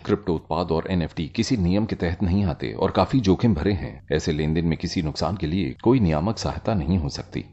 Crypto उत्पाद और NFT किसी नियम के तहत नहीं आते और काफी जोखिम भरे हैं। ऐसे लेन देन में किसी नुकसान के लिए कोई नियामक सहायता नहीं हो सकती।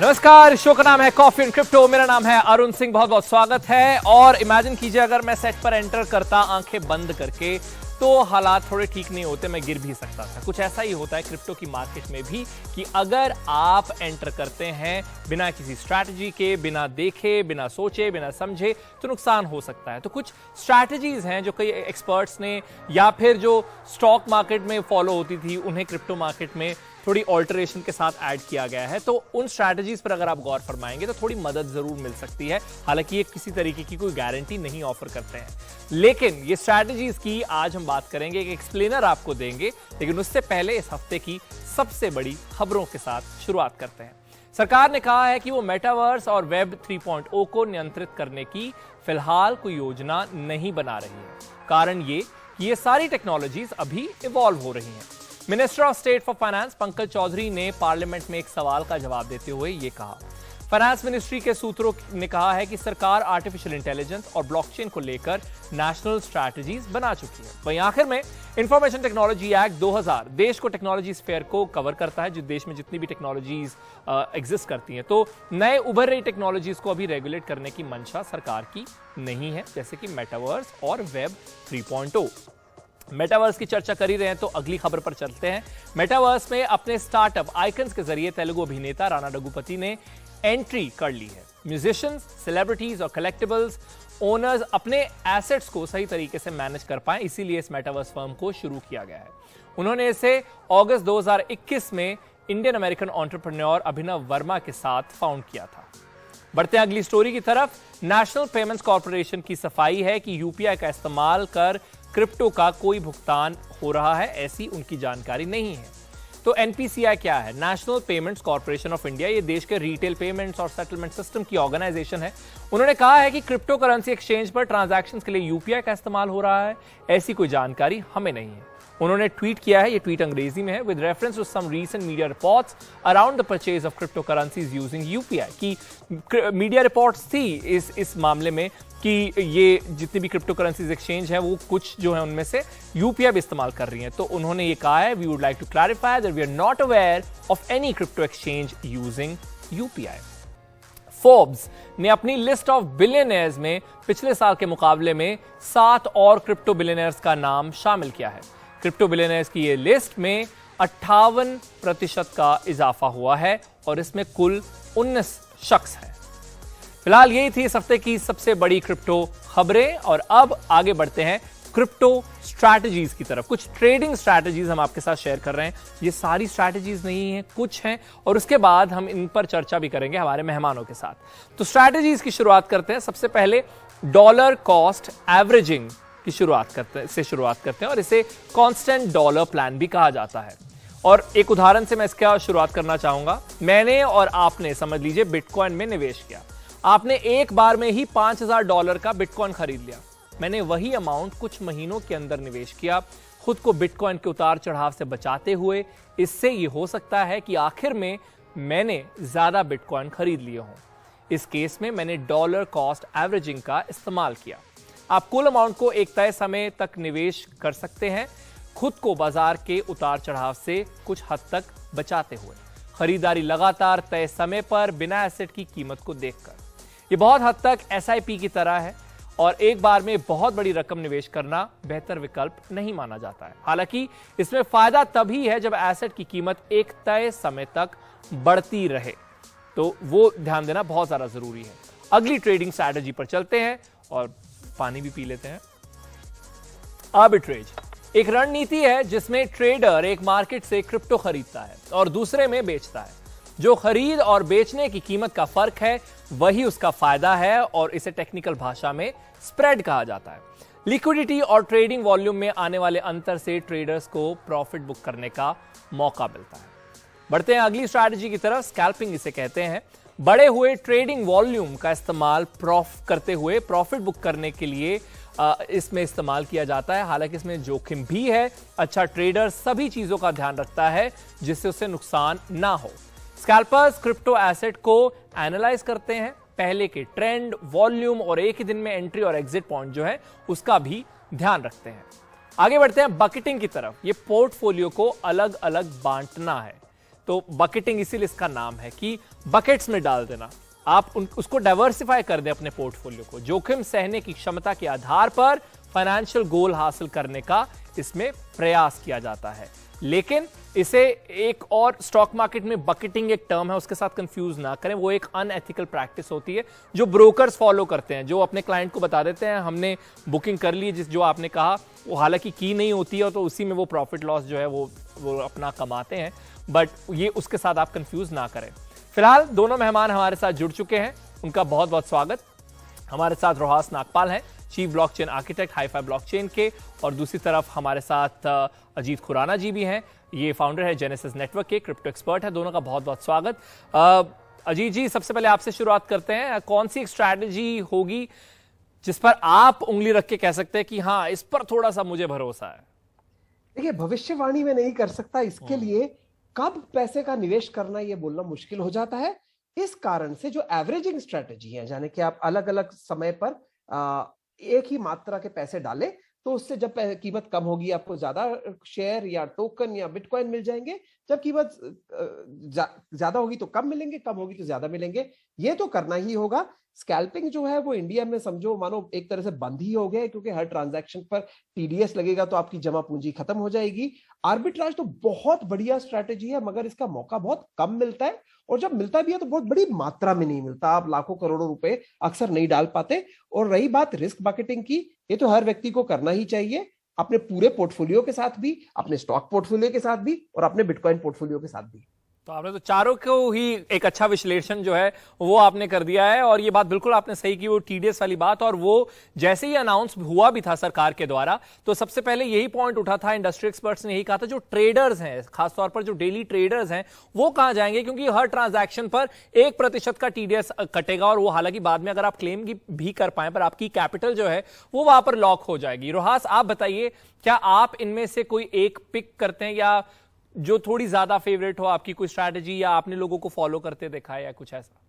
नमस्कार, शो का नाम है कॉफी एंड क्रिप्टो। मेरा नाम है अरुण सिंह, बहुत बहुत स्वागत है। और इमेजिन कीजिए अगर मैं सेट पर एंटर करता आंखें बंद करके तो हालात थोड़े ठीक नहीं होते, मैं गिर भी सकता था। कुछ ऐसा ही होता है क्रिप्टो की मार्केट में भी कि अगर आप एंटर करते हैं बिना किसी स्ट्रैटेजी के, बिना देखे, बिना सोचे, बिना समझे, तो नुकसान हो सकता है। तो कुछ स्ट्रैटेजीज हैं जो कई एक्सपर्ट्स ने या फिर जो स्टॉक मार्केट में फॉलो होती थी उन्हें क्रिप्टो मार्केट में थोड़ी ऑल्टरेशन के साथ ऐड किया गया है। तो उन स्ट्रैटेजीज पर अगर आप गौर फरमाएंगे तो थोड़ी मदद जरूर मिल सकती है। हालांकि ये किसी तरीके की कोई गारंटी नहीं ऑफर करते हैं, लेकिन ये स्ट्रैटेजीज की आज हम बात करेंगे, एक एक्सप्लेनर आपको देंगे। लेकिन उससे पहले इस हफ्ते की सबसे बड़ी खबरों के साथ शुरुआत करते हैं। सरकार ने कहा है कि वो मेटावर्स और वेब 3.0 को नियंत्रित करने की फिलहाल कोई योजना नहीं बना रही है। कारण ये कि ये सारी टेक्नोलॉजीज अभी इवॉल्व हो रही हैं। Minister of state for finance Pankaj Chaudhary ने पार्लियामेंट में एक सवाल का जवाब देते हुए ये कहा। फाइनेंस मिनिस्ट्री के सूत्रों ने कहा है कि सरकार आर्टिफिशियल इंटेलिजेंस और ब्लॉकचेन को लेकर नेशनल स्ट्रैटेजीज बना चुकी है। वहीं आखिर में इंफॉर्मेशन टेक्नोलॉजी एक्ट 2000 देश को टेक्नोलॉजी स्फेयर को कवर करता है, जो देश में जितनी भी टेक्नोलॉजीज एग्जिस्ट करती हैं। तो नए उभर रही टेक्नोलॉजीज को अभी रेगुलेट करने की मंशा सरकार की नहीं है, जैसे कि मेटावर्स और वेब 3.0। मेटावर्स की चर्चा कर ही रहे हैं तो अगली खबर पर चलते हैं। मेटावर्स में अपने स्टार्टअप आइकन्स के जरिए तेलुगु अभिनेता राणा डगुपति ने एंट्री कर ली है। म्यूजिशियंस, सेलिब्रिटीज और कलेक्टिबल्स ओनर्स अपने एसेट्स को सही तरीके से मैनेज कर पाएं, इसीलिए इस मेटावर्स फर्म को शुरू किया गया है। उन्होंने इसे अगस्त 2021 में इंडियन अमेरिकन एंटरप्रेन्योर अभिनव वर्मा के साथ फाउंड किया था। बढ़ते हैं अगली स्टोरी की तरफ। नेशनल पेमेंट्स कॉर्पोरेशन की सफाई है कि यूपीआई का इस्तेमाल कर क्रिप्टो का कोई भुगतान हो रहा है, ऐसी उनकी जानकारी नहीं है। तो एनपीसीआई क्या है? National payments corporation of India. ये देश के रिटेल पेमेंट्स और सेटलमेंट सिस्टम की ऑर्गेनाइजेशन है। उन्होंने कहा है कि क्रिप्टो करेंसी एक्सचेंज पर ट्रांजैक्शंस के लिए यूपीआई का इस्तेमाल हो रहा है, ऐसी कोई जानकारी हमें नहीं है। उन्होंने ट्वीट किया है, ये ट्वीट अंग्रेजी में है, with reference to some recent media reports around the purchase of crypto currencies using UPI. की मीडिया रिपोर्ट्स थी इस मामले में कि ये जितनी भी क्रिप्टो करेंसीज एक्सचेंज है वो कुछ जो है उनमें से यूपीआई भी इस्तेमाल कर रही हैं। तो उन्होंने ये कहा है, we would like to clarify that we are not aware of any crypto exchange using UPI. Forbes ने अपनी लिस्ट ऑफ बिलियनियर्स में पिछले साल के मुकाबले में 7 और क्रिप्टो बिलियनियर्स का नाम शामिल किया है। क्रिप्टो बिलियनियर्स की ये लिस्ट में 58% का इजाफा हुआ है और इसमें कुल 19 शख्स हैं। फिलहाल यही थी इस हफ्ते की सबसे बड़ी क्रिप्टो खबरें और अब आगे बढ़ते हैं क्रिप्टो स्ट्रैटेजीज की तरफ। कुछ ट्रेडिंग स्ट्रैटेजीज हम आपके साथ शेयर कर रहे हैं। ये सारी स्ट्रैटेजीज नहीं हैं, कुछ हैं और उसके बाद हम इन पर चर्चा भी करेंगे हमारे मेहमानों के साथ। तो स्ट्रैटेजीज की शुरुआत करते हैं। सबसे पहले डॉलर कॉस्ट एवरेजिंग की शुरुआत करते हैं और इसे कांस्टेंट डॉलर प्लान भी कहा जाता है। और एक उदाहरण से मैं इसका शुरुआत करना चाहूंगा। मैंने और आपने, समझ लीजिए, बिटकॉइन में निवेश किया। आपने एक बार में ही $5000 का बिटकॉइन खरीद लिया। मैंने वही अमाउंट कुछ महीनों के अंदर निवेश किया, खुद को बिटकॉइन के उतार चढ़ाव से बचाते हुए। इससे यह हो सकता है कि आखिर में मैंने ज्यादा बिटकॉइन खरीद लिए हों। इस केस में मैंने डॉलर कॉस्ट एवरेजिंग का इस्तेमाल किया। आप कुल अमाउंट को एक तय समय तक निवेश कर सकते हैं, खुद को बाजार के उतार चढ़ाव से कुछ हद तक बचाते हुए। खरीदारी लगातार तय समय पर बिना एसेट की कीमत को देखकर। ये बहुत हद तक एसआईपी की तरह है और एक बार में बहुत बड़ी रकम निवेश करना बेहतर विकल्प नहीं माना जाता है। हालांकि इसमें फायदा तभी है जब एसेट की कीमत एक तय समय तक बढ़ती रहे, तो वो ध्यान देना बहुत ज्यादा जरूरी है। अगली ट्रेडिंग स्ट्रैटेजी पर चलते हैं और पानी भी पी लेते हैं। आर्बिट्रेज एक रणनीति है जिसमें ट्रेडर एक मार्केट से क्रिप्टो खरीदता है और दूसरे में बेचता है। जो खरीद और बेचने की कीमत का फर्क है वही उसका फायदा है और इसे टेक्निकल भाषा में स्प्रेड कहा जाता है। लिक्विडिटी और ट्रेडिंग वॉल्यूम में आने वाले अंतर से ट्रेडर्स को प्रॉफिट बुक करने का मौका मिलता है। बढ़ते हैं अगली स्ट्रैटेजी की तरफ, स्कैल्पिंग इसे कहते हैं। बड़े हुए ट्रेडिंग वॉल्यूम का इस्तेमाल करते हुए प्रॉफिट बुक करने के लिए इसमें इस्तेमाल किया जाता है। हालांकि इसमें जोखिम भी है। अच्छा ट्रेडर सभी चीजों का ध्यान रखता है जिससे उसे नुकसान ना हो। स्कैल्पर्स क्रिप्टो एसेट को एनालाइज करते हैं, पहले के ट्रेंड, वॉल्यूम और एक ही दिन में एंट्री और एग्जिट पॉइंट जो है उसका भी ध्यान रखते हैं। आगे बढ़ते हैं बकेटिंग की तरफ। ये पोर्टफोलियो को अलग अलग बांटना है। तो बकेटिंग इसीलिए इसका नाम है कि बकेट्स में डाल देना। आप उसको डाइवर्सिफाई कर दें अपने पोर्टफोलियो को। जोखिम सहने की क्षमता के आधार पर फाइनेंशियल गोल हासिल करने का इसमें प्रयास किया जाता है। लेकिन इसे एक और स्टॉक मार्केट में बकेटिंग एक टर्म है, उसके साथ कंफ्यूज ना करें। वो एक अनएथिकल प्रैक्टिस होती है जो ब्रोकर्स फॉलो करते हैं, जो अपने क्लाइंट को बता देते हैं हमने बुकिंग कर ली है, जो आपने कहा वो हालांकि की नहीं होती है, तो उसी में वो प्रॉफिट लॉस जो है वो अपना कमाते हैं। बट ये उसके साथ आप कंफ्यूज ना करें। फिलहाल दोनों मेहमान हमारे साथ जुड़ चुके हैं, उनका बहुत बहुत स्वागत। हमारे साथ रोहास नागपाल हैं, chief blockchain architect HiFi blockchain के, और दूसरी तरफ हमारे साथ अजीत खुराना जी भी हैं, ये फाउंडर है जेनेसिस नेटवर्क के, क्रिप्टो एक्सपर्ट है। दोनों का बहुत बहुत स्वागत। अजीत जी, सबसे पहले आपसे शुरुआत करते हैं। कौन सी एक स्ट्रैटेजी होगी जिस पर आप उंगली रख के कह सकते हैं कि हाँ इस पर थोड़ा सा मुझे भरोसा है? देखिए, भविष्यवाणी में नहीं कर सकता, इसके लिए कब पैसे का निवेश करना ये बोलना मुश्किल हो जाता है। इस कारण से जो एवरेजिंग स्ट्रेटेजी है, यानी कि आप अलग अलग समय पर एक ही मात्रा के पैसे डालें, तो उससे जब कीमत कम होगी आपको ज्यादा शेयर या टोकन या बिटकॉइन मिल जाएंगे, जब कीमत ज्यादा होगी तो कम मिलेंगे, कम होगी तो ज्यादा मिलेंगे। ये तो करना ही होगा। स्कैल्पिंग जो है वो इंडिया में समझो मानो एक तरह से बंद ही हो गया है, क्योंकि हर ट्रांजैक्शन पर टीडीएस लगेगा तो आपकी जमा पूंजी खत्म हो जाएगी। आर्बिट्राज तो बहुत बढ़िया स्ट्रैटेजी है, मगर इसका मौका बहुत कम मिलता है, और जब मिलता भी है तो बहुत बड़ी मात्रा में नहीं मिलता। आप लाखों करोड़ों रुपए अक्सर नहीं डाल पाते। और रही बात रिस्क बकेटिंग की, ये तो हर व्यक्ति को करना ही चाहिए, अपने पूरे पोर्टफोलियो के साथ भी, अपने स्टॉक पोर्टफोलियो के साथ भी, और अपने बिटकॉइन पोर्टफोलियो के साथ भी। तो आपने तो चारों को ही एक अच्छा विश्लेषण जो है वो आपने कर दिया है, और ये बात बिल्कुल आपने सही की, वो टीडीएस वाली बात। और वो जैसे ही अनाउंस हुआ भी था सरकार के द्वारा, तो सबसे पहले यही पॉइंट उठा था, इंडस्ट्री एक्सपर्ट्स ने यही कहा था, जो ट्रेडर्स हैं, खासतौर पर जो डेली ट्रेडर्स हैं, वो कहां जाएंगे, क्योंकि हर ट्रांजैक्शन पर 1% का टीडीएस कटेगा। और वो हालांकि बाद में अगर आप क्लेम भी कर पाए, पर आपकी कैपिटल जो है वो वहां पर लॉक हो जाएगी। रोहास, आप बताइए, क्या आप इनमें से कोई एक पिक करते हैं, या जो थोड़ी ज्यादा फेवरेट हो आपकी कोई स्ट्रैटेजी, या आपने लोगों को फॉलो करते देखा है, या कुछ ऐसा?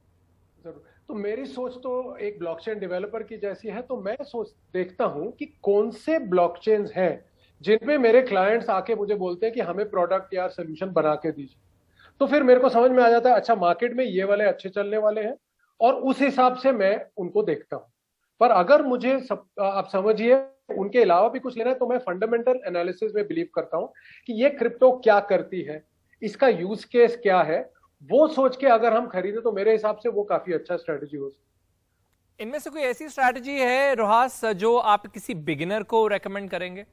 जरूर। तो मेरी सोच तो एक ब्लॉकचेन डेवलपर की जैसी है। तो मैं देखता हूं कि कौन से ब्लॉकचेन्स हैं जिनमें मेरे क्लाइंट्स आके मुझे बोलते हैं कि हमें प्रोडक्ट या सोल्यूशन बना के दीजिए। तो फिर मेरे को समझ में आ जाता है, अच्छा मार्केट में ये वाले अच्छे चलने वाले हैं, और उस हिसाब से मैं उनको देखता हूं। पर अगर मुझे आप समझिए उनके अलावा भी कुछ लेना है, तो मैं फंडामेंटल एनालिसिस में बिलीव करता हूं कि ये क्रिप्टो क्या करती है, इसका यूज केस क्या है, वो सोच के अगर हम खरीदे तो मेरे हिसाब से वो काफी अच्छा स्ट्रेटेजी हो सकती है। इनमें से कोई ऐसी स्ट्रैटेजी है रोहास जो आप किसी बिगिनर को रेकमेंड करेंगे?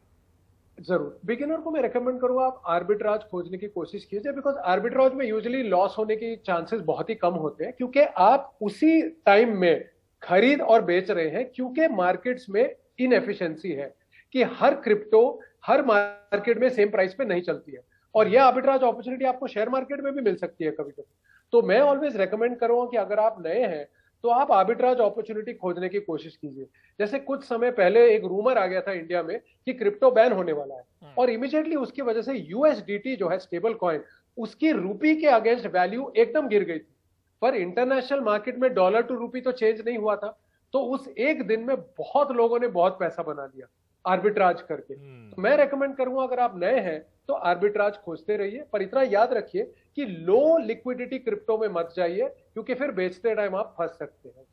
जरूर। बिगिनर को मैं रेकमेंड करूंगा, आप आर्बिट्राज खोजने की कोशिश कीजिए, बिकॉज आर्बिट्राज में यूजुअली लॉस होने की चांसेस बहुत ही कम होते हैं, क्योंकि आप उसी टाइम में खरीद और बेच रहे हैं। क्योंकि मार्केट्स में इनएफिशिएंसी है कि हर क्रिप्टो हर मार्केट में सेम प्राइस पे नहीं चलती है, और यह आर्बिट्राज अपॉर्चुनिटी आपको शेयर मार्केट में भी मिल सकती है कभी कभी। तो मैं ऑलवेज रेकमेंड करूंगा कि अगर आप नए हैं तो आप आर्बिट्राज अपॉर्चुनिटी खोजने की कोशिश कीजिए। जैसे कुछ समय पहले एक रूमर आ गया था इंडिया में कि क्रिप्टो बैन होने वाला है, और इमीडिएटली उसकी वजह से यूएसडीटी जो है स्टेबल कॉइन, उसकी रूपी के अगेंस्ट वैल्यू एकदम गिर गई थी। पर इंटरनेशनल मार्केट में डॉलर टू रूपी तो चेंज नहीं हुआ था, तो उस एक दिन में बहुत लोगों ने बहुत पैसा बना दिया आर्बिट्राज करके। तो मैं रेकमेंड करूंगा, अगर आप नए हैं तो आर्बिट्राज खोजते रहिए, पर इतना याद रखिए कि लो लिक्विडिटी क्रिप्टो में मत जाइए, क्योंकि फिर बेचते टाइम आप फंस सकते हैं।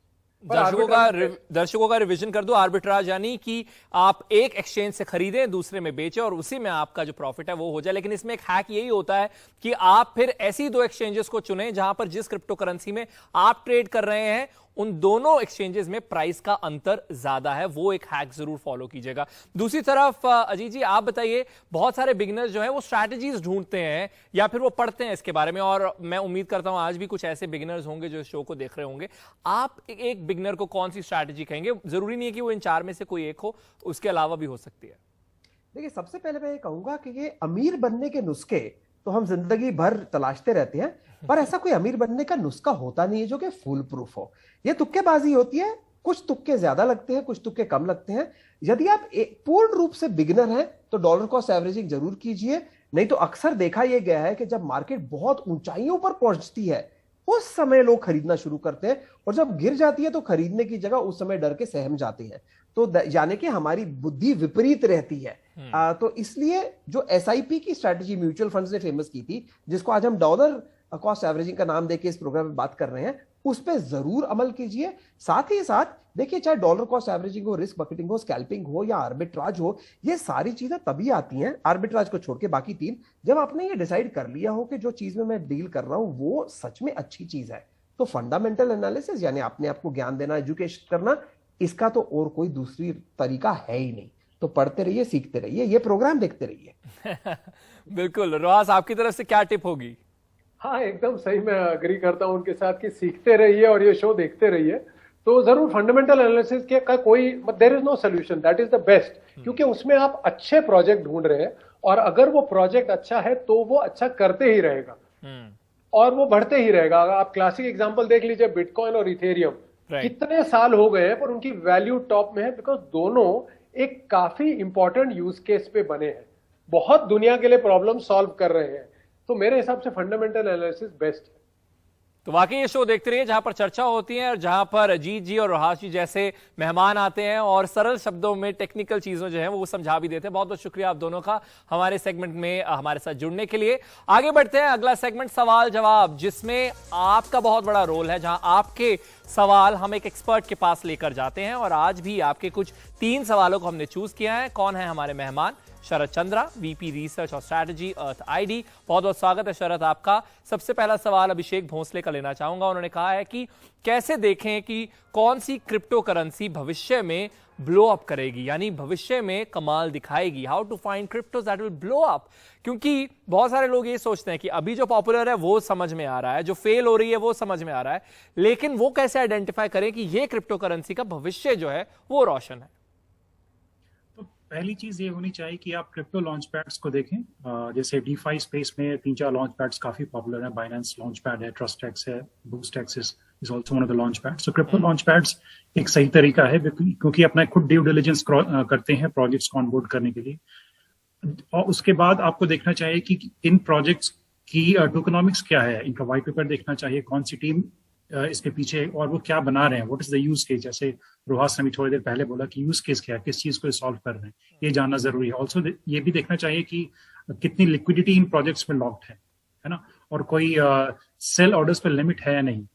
दर्शकों का रिवीजन कर दो। आर्बिट्राज यानी कि आप एक एक्सचेंज से खरीदें, दूसरे में बेचें, और उसी में आपका जो प्रॉफिट है वो हो जाए। लेकिन इसमें एक हैक यही होता है कि आप फिर ऐसी दो एक्सचेंजेस को चुनें जहां पर जिस क्रिप्टो करेंसी में आप ट्रेड कर रहे हैं उन दोनों एक्सचेंजेस में प्राइस का अंतर ज्यादा है। वो एक हैक जरूर फॉलो कीजिएगा। दूसरी तरफ अजीत जी, आप बताइए, बहुत सारे बिगिनर्स जो हैं वो स्ट्रैटेजीज ढूंढते हैं या फिर वो पढ़ते हैं इसके बारे में, और मैं उम्मीद करता हूं आज भी कुछ ऐसे बिगिनर्स होंगे जो इस शो को देख रहे होंगे। आप एक बिगिनर को कौन सी स्ट्रैटेजी कहेंगे? जरूरी नहीं है कि वो इन चार में से कोई एक हो, उसके अलावा भी हो सकती है। देखिए, सबसे पहले मैं ये कहूंगा कि ये अमीर बनने के नुस्खे तो हम जिंदगी भर तलाशते रहते हैं, पर ऐसा कोई अमीर बनने का नुस्खा होता नहीं है जो कि फुल प्रूफ हो। ये तुक्केबाजी होती है, कुछ तुक्के ज्यादा लगते हैं, कुछ तुक्के कम लगते हैं। यदि आप पूर्ण रूप से बिगिनर हैं तो डॉलर कॉस्ट एवरेजिंग जरूर कीजिए, नहीं तो अक्सर देखा यह गया है कि जब मार्केट बहुत ऊंचाइयों पर पहुंचती है उस समय लोग खरीदना शुरू करते हैं, और जब गिर जाती है तो खरीदने की जगह उस समय डर के सहम जाते हैं। तो यानी कि हमारी बुद्धि विपरीत रहती है। तो इसलिए जो एसआईपी की स्ट्रैटेजी म्यूचुअल फंड्स ने फेमस की थी, जिसको आज हम डॉलर कॉस्ट एवरेजिंग का नाम देके इस प्रोग्राम में बात कर रहे हैं, उस पर जरूर अमल कीजिए। साथ ही साथ देखिए, चाहे डॉलर कॉस्ट एवरेजिंग हो, रिस्क बकेटिंग हो, स्कैल्पिंग हो या आर्बिट्राज हो, ये सारी चीजें तभी आती हैं, आर्बिट्राज को छोड़ के बाकी तीन, जब आपने ये डिसाइड कर लिया हो कि जो चीज में मैं डील कर रहा हूं वो सच में अच्छी चीज है। तो फंडामेंटल एनालिसिस यानी अपने आप को ज्ञान देना, एजुकेशन करना, इसका तो और कोई दूसरी तरीका है ही नहीं। तो पढ़ते रहिए, सीखते रहिए, ये प्रोग्राम देखते रहिए। बिल्कुल। रोहास, आपकी तरफ से क्या टिप होगी? हाँ, एकदम सही, मैं अग्री करता हूं उनके साथ कि सीखते रहिए और ये शो देखते रहिए। तो जरूर फंडामेंटल एनालिसिस के का कोई there is no solution, that is the best, क्योंकि उसमें आप अच्छे प्रोजेक्ट ढूंढ रहे हैं, और अगर वो प्रोजेक्ट अच्छा है तो वो अच्छा करते ही रहेगा और वो बढ़ते ही रहेगा। आप क्लासिक एग्जांपल देख लीजिए, बिटकॉइन और इथेरियम, कितने साल हो गए हैं पर उनकी वैल्यू टॉप में है, बिकॉज दोनों एक काफी इंपॉर्टेंट यूज केस पे बने हैं, बहुत दुनिया के लिए प्रॉब्लम सॉल्व कर रहे हैं। तो मेरे हिसाब से फंडामेंटल एनालिसिस बेस्ट है। तो वाकई ये शो देखते रहिए जहां पर चर्चा होती है और जहां पर अजीत जी और रोहास जी जैसे मेहमान आते हैं और सरल शब्दों में टेक्निकल चीजों जो है वो समझा भी देते हैं। बहुत बहुत शुक्रिया आप दोनों का हमारे सेगमेंट में हमारे साथ जुड़ने के लिए। आगे बढ़ते हैं, अगला सेगमेंट सवाल जवाब, जिसमें आपका बहुत बड़ा रोल है, जहां आपके सवाल हम एक एक्सपर्ट के पास लेकर जाते हैं। और आज भी आपके कुछ 3 सवालों को हमने चूज किया है। कौन है हमारे मेहमान? शरद चंद्रा, वीपी रिसर्च और स्ट्रैटेजी, अर्थ आईडी। बहुत बहुत स्वागत है शरद आपका। सबसे पहला सवाल अभिषेक भोंसले का लेना चाहूंगा। उन्होंने कहा है कि कैसे देखें कि कौन सी क्रिप्टो करेंसी भविष्य में ब्लो अप करेगी, यानी भविष्य में कमाल दिखाएगी। How to find cryptos that will blow up, क्योंकि बहुत सारे लोग ये सोचते हैं कि अभी जो पॉपुलर है वो समझ में आ रहा है, जो फेल हो रही है वो समझ में आ रहा है, लेकिन वो कैसे आइडेंटिफाई करें कि ये क्रिप्टो करेंसी का भविष्य जो है वो रोशन है? पहली चीज ये होनी चाहिए कि आप क्रिप्टो लॉन्च पैड्स को देखें। जैसे डीफाई स्पेस में 3-4 लॉन्च पैड्स काफी पॉपुलर है। बाइनेंस लॉन्च पैड है, ट्रस्टेक्स है, Boostex is also one of the launch pads. So crypto launch pads एक सही तरीका है, क्योंकि अपना खुद ड्यू डिलिजेंस करते हैं प्रोजेक्ट्स को ऑनबोर्ड करने के लिए। और उसके बाद आपको देखना चाहिए कि इन प्रोजेक्ट्स की टोकनॉमिक्स क्या है, इनका व्हाइट पेपर देखना चाहिए, कौन सी टीम इसके पीछे और वो क्या बना रहे हैं, what is the use case. जैसे रोहास ने भी थोड़ी देर पहले बोला कि यूज केस क्या है, किस चीज को सॉल्व कर रहे हैं, ये जानना जरूरी है। ऑल्सो ये भी देखना चाहिए कि कितनी लिक्विडिटी इन प्रोजेक्ट्स में लॉक्ड है ना, और कोई सेल ऑर्डर्स पर लिमिट है या नहीं।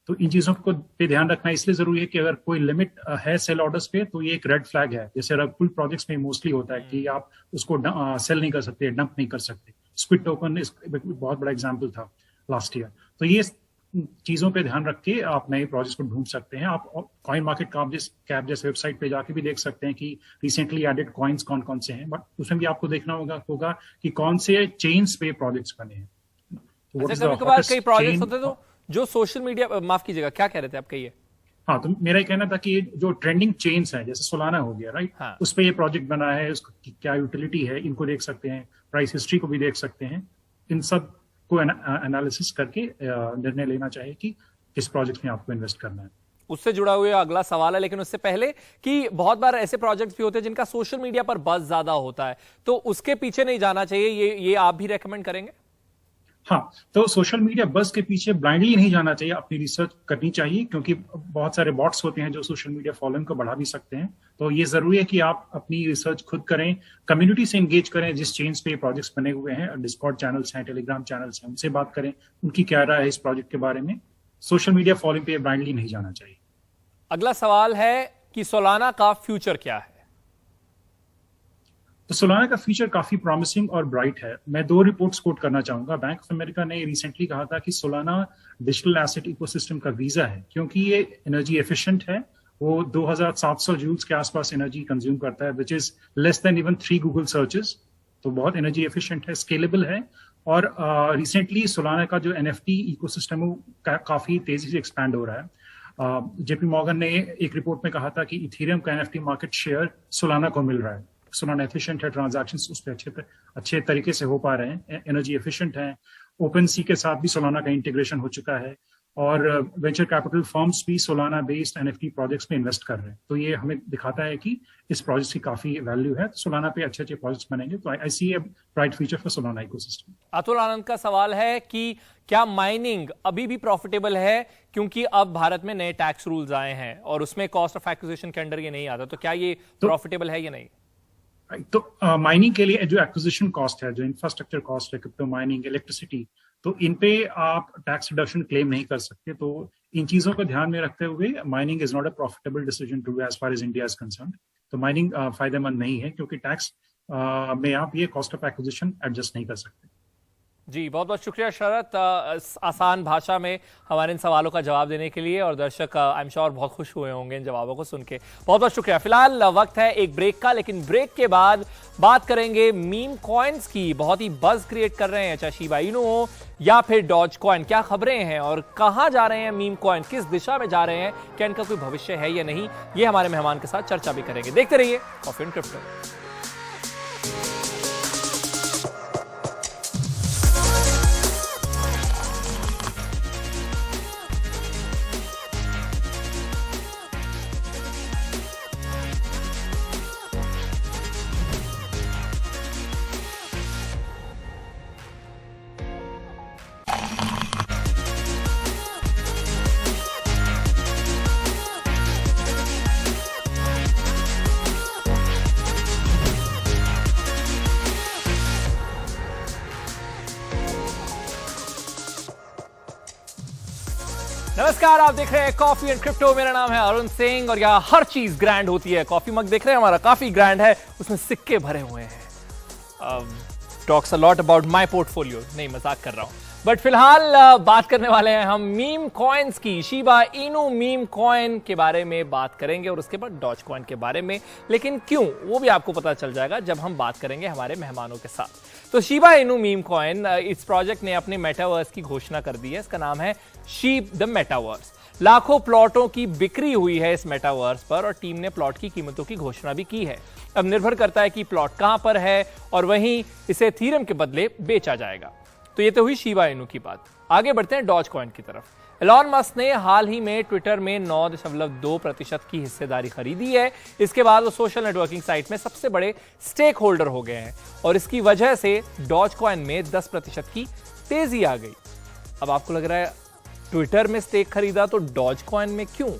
तो इन चीजों को पे ध्यान रखना इसलिए जरूरी है कि अगर कोई लिमिट है सेल ऑर्डर्स पे तो ये एक रेड फ्लैग है। जैसे रगपुल प्रोजेक्ट्स में मोस्टली होता है कि आप उसको सेल नहीं कर सकते, डंप नहीं कर सकते। स्क्विड टोकन बहुत बड़ा एग्जाम्पल था लास्ट ईयर। तो ये चीजों पे ध्यान रख के आप नए प्रोजेक्ट्स को ढूंढ सकते हैं। आप कॉइन मार्केट कैप जैसे वेबसाइट पे जाके भी देख सकते हैं कि रिसेंटली एडेड कॉइन्स कौन कौन से हैं, बट उसमें भी आपको देखना होगा कि कौन से चेन्स पे प्रोजेक्ट्स बने हैं। कभी-कभार कई प्रोजेक्ट्स होते तो जो सोशल मीडिया, माफ कीजिएगा, क्या कह रहे थे आप, कहिए। हाँ, तो मेरा ये कहना था कि जो ट्रेंडिंग चेन्स है, जैसे सोलाना हो गया, राइट, हाँ। उस पे ये प्रोजेक्ट बना है, उसकी क्या यूटिलिटी है, इनको देख सकते हैं, प्राइस हिस्ट्री को भी देख सकते हैं। इन सब को एनालिसिस करके निर्णय लेना चाहिए कि किस प्रोजेक्ट में आपको इन्वेस्ट करना है। उससे जुड़ा हुआ अगला सवाल है, लेकिन उससे पहले कि बहुत बार ऐसे प्रोजेक्ट्स भी होते हैं जिनका सोशल मीडिया पर बज़ ज्यादा होता है, तो उसके पीछे नहीं जाना चाहिए, ये आप भी रेकमेंड करेंगे? हाँ, तो सोशल मीडिया बस के पीछे ब्लाइंडली नहीं जाना चाहिए, अपनी रिसर्च करनी चाहिए, क्योंकि बहुत सारे बॉट्स होते हैं जो सोशल मीडिया फॉलोइंग को बढ़ा भी सकते हैं। तो ये जरूरी है कि आप अपनी रिसर्च खुद करें, कम्युनिटी से एंगेज करें, जिस चेन्स पे प्रोजेक्ट्स बने हुए हैं, डिस्कॉर्ड चैनल्स हैं, टेलीग्राम चैनल्स हैं, उनसे बात करें, उनकी क्या राय है इस प्रोजेक्ट के बारे में। सोशल मीडिया फॉलोइंग पे ब्लाइंडली नहीं जाना चाहिए। अगला सवाल है कि सोलाना का फ्यूचर क्या है? तो सोलाना का फ्यूचर काफी प्रॉमिसिंग और ब्राइट है। मैं 2 रिपोर्ट्स कोट करना चाहूंगा। बैंक ऑफ अमेरिका ने रिसेंटली कहा था कि सोलाना डिजिटल एसेट इकोसिस्टम का वीजा है, क्योंकि ये एनर्जी एफिशिएंट है। वो 2700 जूल्स के आसपास एनर्जी कंज्यूम करता है, which is less than even 3 Google searches. तो बहुत एनर्जी एफिशिएंट है, स्केलेबल है। और रिसेंटली सोलाना का जो एनएफटी इकोसिस्टम है काफी तेजी से एक्सपैंड हो रहा है। जेपी मॉर्गन ने एक रिपोर्ट में कहा था कि इथेरियम का एनएफटी मार्केट शेयर सोलाना को मिल रहा है। सोलाना एफिशिएंट है, ट्रांजैक्शंस उस पर अच्छे तरीके से हो पा रहे हैं, एनर्जी एफिशिएंट है। ओपन सी के साथ भी सोलाना का इंटीग्रेशन हो चुका है और वेंचर कैपिटल फर्म्स भी सोलाना बेस्ड एनएफटी प्रोजेक्ट्स में इन्वेस्ट कर रहे हैं। तो ये हमें दिखाता है कि इस प्रोजेक्ट की काफी वैल्यू है। सोलाना पे अच्छे प्रोजेक्ट्स बनेंगे, तो I see a bright future for Solana ecosystem. Atul Anand का सवाल है कि क्या माइनिंग अभी भी प्रॉफिटेबल है, क्योंकि अब भारत में नए टैक्स रूल्स आए हैं और उसमें कॉस्ट ऑफ एक्विजिशन के अंडर ये नहीं आता, तो क्या ये प्रॉफिटेबल है या नहीं? तो माइनिंग के लिए जो एक्विजिशन कॉस्ट है, जो इंफ्रास्ट्रक्चर कॉस्ट है, क्रिप्टो माइनिंग, इलेक्ट्रिसिटी, तो इन पे आप टैक्स रिडक्शन क्लेम नहीं कर सकते। तो इन चीजों को ध्यान में रखते हुए mining is not a profitable decision to as far as India is concerned. तो माइनिंग फायदेमंद नहीं है, क्योंकि टैक्स में आप ये कॉस्ट ऑफ एक्विजिशन एडजस्ट नहीं कर सकते। जी, बहुत बहुत शुक्रिया शरत, आसान भाषा में हमारे इन सवालों का जवाब देने के लिए, और दर्शक आई एम श्योर बहुत खुश हुए होंगे इन जवाबों को सुन के। बहुत बहुत शुक्रिया। फिलहाल वक्त है एक ब्रेक का, लेकिन ब्रेक के बाद बात करेंगे मीम कॉइन्स की। बहुत ही बज़ क्रिएट कर रहे हैं, चाहे शिबा इनू हो या फिर डॉज कॉइन। क्या खबरें हैं और कहां जा रहे हैं मीम कॉइन, किस दिशा में जा रहे हैं, क्या इनका कोई भविष्य है या नहीं, ये हमारे मेहमान के साथ चर्चा भी करेंगे। देखते रहिए कॉफी एंड क्रिप्टो। नमस्कार, आप देख रहे हैं कॉफी एंड क्रिप्टो। मेरा नाम है अरुण सिंह और यहाँ हर चीज ग्रैंड होती है। कॉफी मग देख रहे हैं हमारा, काफी ग्रैंड है, उसमें सिक्के भरे हुए हैं। Talks a lot about my portfolio, नहीं मजाक कर रहा हूं। बट फिलहाल बात करने वाले हैं हम मीम कॉइन्स की। शिबा इनू मीम कॉइन के बारे में बात करेंगे और उसके बाद डॉज कॉइन के बारे में। लेकिन क्यों, वो भी आपको पता चल जाएगा जब हम बात करेंगे हमारे मेहमानों के साथ। तो शिबा इनू मीम कॉइन, इस प्रोजेक्ट ने अपने मेटावर्स की घोषणा कर दी है। इसका नाम है शीप द मेटावर्स। लाखों प्लॉटों की बिक्री हुई है इस मेटावर्स पर और टीम ने प्लॉट की कीमतों की घोषणा भी की है। अब निर्भर करता है कि प्लॉट कहां पर है और वहीं इसे इथेरियम के बदले बेचा जाएगा। तो ये तो हुई शिबा इनू की बात। आगे बढ़ते हैं डॉज कॉइन की तरफ। एलॉन मस्क ने हाल ही में ट्विटर में 9.2% की हिस्सेदारी खरीदी है। इसके बाद वो सोशल नेटवर्किंग साइट में सबसे बड़े स्टेक होल्डर हो गए हैं और इसकी वजह से डॉज कॉइन में 10% की तेजी आ गई। अब आपको लग रहा है ट्विटर में स्टेक खरीदा तो डॉज कॉइन में क्यों?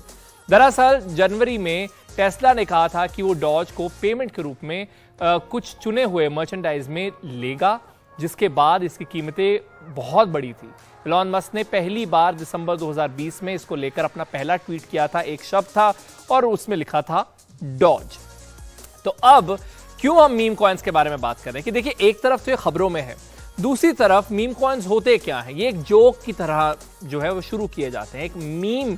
दरअसल जनवरी में टेस्ला ने कहा था कि वो डॉज को पेमेंट के रूप में कुछ चुने हुए मर्चेंडाइज में लेगा, जिसके बाद इसकी कीमतें बहुत बड़ी थी। एलॉन मस्क ने पहली बार दिसंबर 2020 में इसको लेकर अपना पहला ट्वीट किया था। एक शब्द था और उसमें लिखा था डॉज। तो अब क्यों हम मीम कॉइन्स के बारे में बात कर रहे हैं कि देखिए, एक तरफ तो ये खबरों में है, दूसरी तरफ मीम कॉइन्स होते क्या हैं? ये एक जोक की तरह जो है वो शुरू किए जाते हैं। एक मीम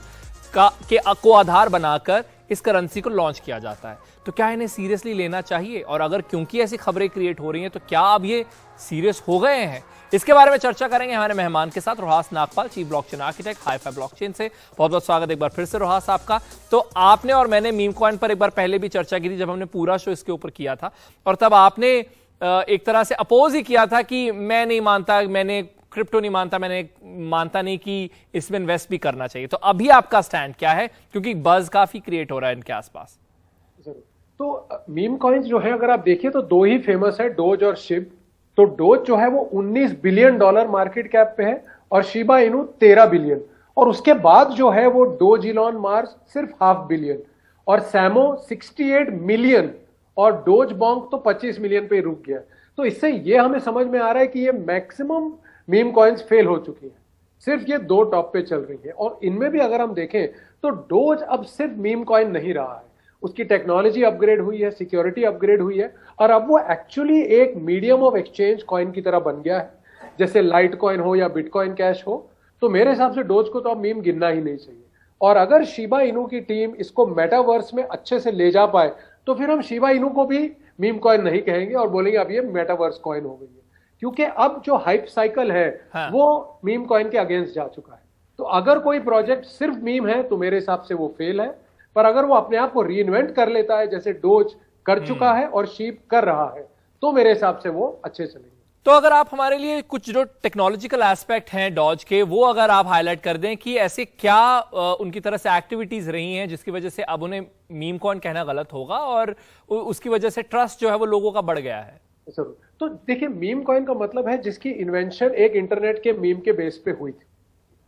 को आधार बनाकर इस करेंसी को लॉन्च किया जाता है। तो क्या इन्हें सीरियसली लेना चाहिए? और अगर क्योंकि ऐसी खबरें क्रिएट हो रही हैं तो क्या अब ये सीरियस हो गए हैं? इसके बारे में चर्चा करेंगे हमारे मेहमान के साथ। Rohas Nagpal, chief blockchain architect, HiFi blockchain से। बहुत बहुत स्वागत एक बार फिर से रोहास आपका। तो आपने और मैंने मीम कॉइन पर एक बार पहले भी चर्चा की थी जब हमने पूरा शो इसके ऊपर किया था, और तब आपने एक तरह से अपोज ही किया था कि मैं नहीं मानता, मैंने क्रिप्टो नहीं मानता, मैंने मानता नहीं कि इसमें इन्वेस्ट भी करना चाहिए। तो अभी आपका स्टैंड क्या है, क्योंकि बज काफी क्रिएट हो रहा है इनके आसपास? तो मीम कॉइन्स जो है, अगर आप देखिए तो दो ही फेमस है, डोज और शिब। तो डोज जो है वो $19 बिलियन मार्केट कैप पे है और शिबा इनू 13 बिलियन, और उसके बाद जो है वो डोज इलॉन मार्स सिर्फ $500 मिलियन और सैमो 68 मिलियन और डोज बॉन्ग तो 25 मिलियन पे रुक गया। तो इससे ये हमें समझ में आ रहा है कि ये मैक्सिमम मीम कॉइन्स फेल हो चुकी है। सिर्फ ये दो टॉप पे चल रही है और इनमें भी अगर हम देखें तो डोज अब सिर्फ मीम कॉइन नहीं रहा है, उसकी टेक्नोलॉजी अपग्रेड हुई है, सिक्योरिटी अपग्रेड हुई है और अब वो एक्चुअली एक मीडियम ऑफ एक्सचेंज कॉइन की तरह बन गया है। जैसे लाइट कॉइन हो या बिटकॉइन कैश हो, तो मेरे हिसाब से डोज को तो अब मीम गिनना ही नहीं चाहिए। और अगर शिबा इनू की टीम इसको मेटावर्स में अच्छे से ले जा पाए तो फिर हम शिबा इनू को भी मीम कॉइन नहीं कहेंगे और बोलेंगे अब ये मेटावर्स कॉइन हो गई है, क्योंकि अब जो हाइप साइकिल है वो मीम कॉइन के अगेंस्ट जा चुका है। तो अगर कोई प्रोजेक्ट सिर्फ मीम है तो मेरे हिसाब से वो फेल है, पर अगर वो अपने आप को रीइन्वेंट कर लेता है जैसे डोज कर चुका है और शीप कर रहा है, तो मेरे हिसाब से वो अच्छे चलेंगे। तो अगर आप हमारे लिए कुछ जो टेक्नोलॉजिकल एस्पेक्ट हैं डॉज के, वो अगर आप हाईलाइट कर दें कि ऐसे क्या उनकी तरफ से एक्टिविटीज रही हैं जिसकी वजह से अब उन्हें मीम कॉइन कहना गलत होगा और उसकी वजह से ट्रस्ट जो है वो लोगों का बढ़ गया है। जरूर। तो देखिए, मीम कॉइन का मतलब है जिसकी इन्वेंशन एक इंटरनेट के मीम के बेस पे हुई थी।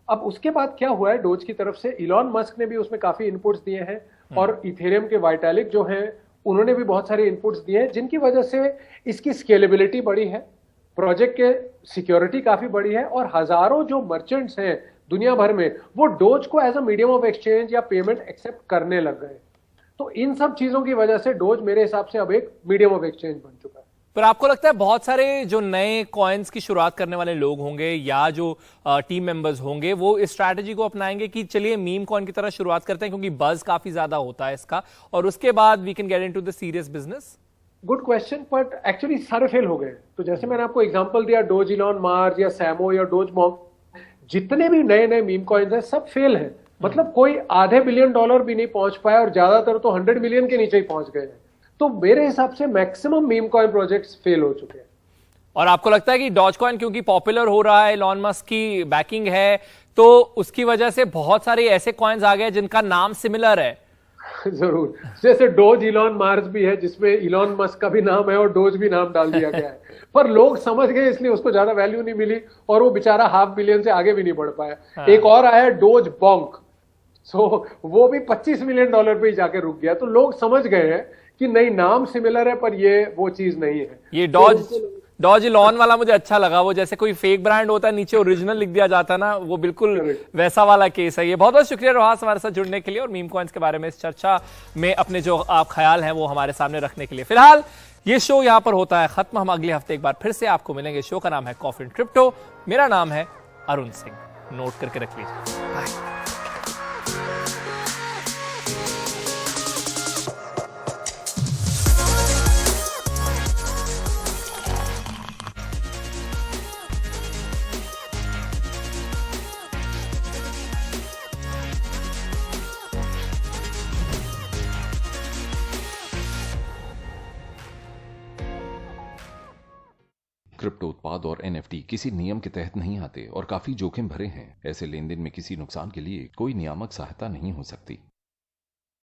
अब उसके बाद क्या हुआ है, डोज की तरफ से इलॉन मस्क ने भी उसमें काफी इनपुट्स दिए हैं और इथेरियम के वाइटालिक जो हैं उन्होंने भी बहुत सारे इनपुट्स दिए हैं, जिनकी वजह से इसकी स्केलेबिलिटी बढ़ी है, प्रोजेक्ट के सिक्योरिटी काफी बढ़ी है और हजारों जो मर्चेंट्स हैं दुनिया भर में वो डोज को as a medium of exchange या पेमेंट एक्सेप्ट करने लग गए। तो इन सब चीजों की वजह से डोज मेरे हिसाब से अब एक मीडियम ऑफ एक्सचेंज बन चुका है। पर आपको लगता है बहुत सारे जो नए कॉइन्स की शुरुआत करने वाले लोग होंगे या जो टीम मेंबर्स होंगे वो इस स्ट्रैटेजी को अपनाएंगे कि चलिए मीम कॉइन की तरह शुरुआत करते हैं क्योंकि बज काफी ज्यादा होता है इसका और उसके बाद we can get into the serious business? Good question, but actually सारे फेल हो गए। तो जैसे मैंने आपको एग्जांपल दिया, डोज इलॉन मार्स या सैमो या डोज मॉम, जितने भी नए नए मीम कॉइन्स हैं सब फेल हैं। मतलब कोई आधे $1 बिलियन भी नहीं पहुंच पाया और ज्यादातर तो 100 मिलियन के नीचे ही पहुंच गए हैं। तो मेरे हिसाब से maximum meme coin projects fail हो चुके हैं। और आपको लगता है कि डॉज कॉइन क्योंकि पॉपुलर हो रहा है, इलॉन मस्क की बैकिंग है, तो उसकी वजह से बहुत सारे ऐसे कॉइन्स आ गए जिनका नाम सिमिलर है? जरूर। जैसे डोज इलॉन मार्स भी है जिसमें इलॉन मस्क का भी नाम है और डोज भी नाम डाल दिया गया है पर लोग समझ गए इसलिए उसको ज्यादा वैल्यू नहीं मिली और वो बेचारा $500 मिलियन से आगे भी नहीं बढ़ पाया। हाँ। एक और आया डोज बॉन्क, सो वो भी $25 मिलियन पे ही जाके रुक गया। तो लोग समझ गए हैं कि नहीं, नाम सिमिलर है पर ये वो चीज नहीं है। ये डॉज इलॉन वाला मुझे अच्छा लगा, वो जैसे कोई फेक ब्रांड होता है नीचे ओरिजिनल लिख दिया जाता है ना, वो बिल्कुल वैसा वाला केस है ये। बहुत बहुत शुक्रिया रोहास हमारे साथ जुड़ने के लिए और मीम कॉइन्स के बारे में इस चर्चा में अपने जो आप ख्याल हैं वो हमारे सामने रखने के लिए। फिलहाल ये शो यहां पर होता है खत्म। हम अगले हफ्ते एक बार फिर से आपको मिलेंगे। शो का नाम है कॉफी एंड क्रिप्टो। मेरा नाम है अरुण सिंह, नोट करके रख लीजिए। बाय। क्रिप्टो उत्पाद और एनएफटी किसी नियम के तहत नहीं आते और काफी जोखिम भरे हैं। ऐसे लेन देन में किसी नुकसान के लिए कोई नियामक सहायता नहीं हो सकती।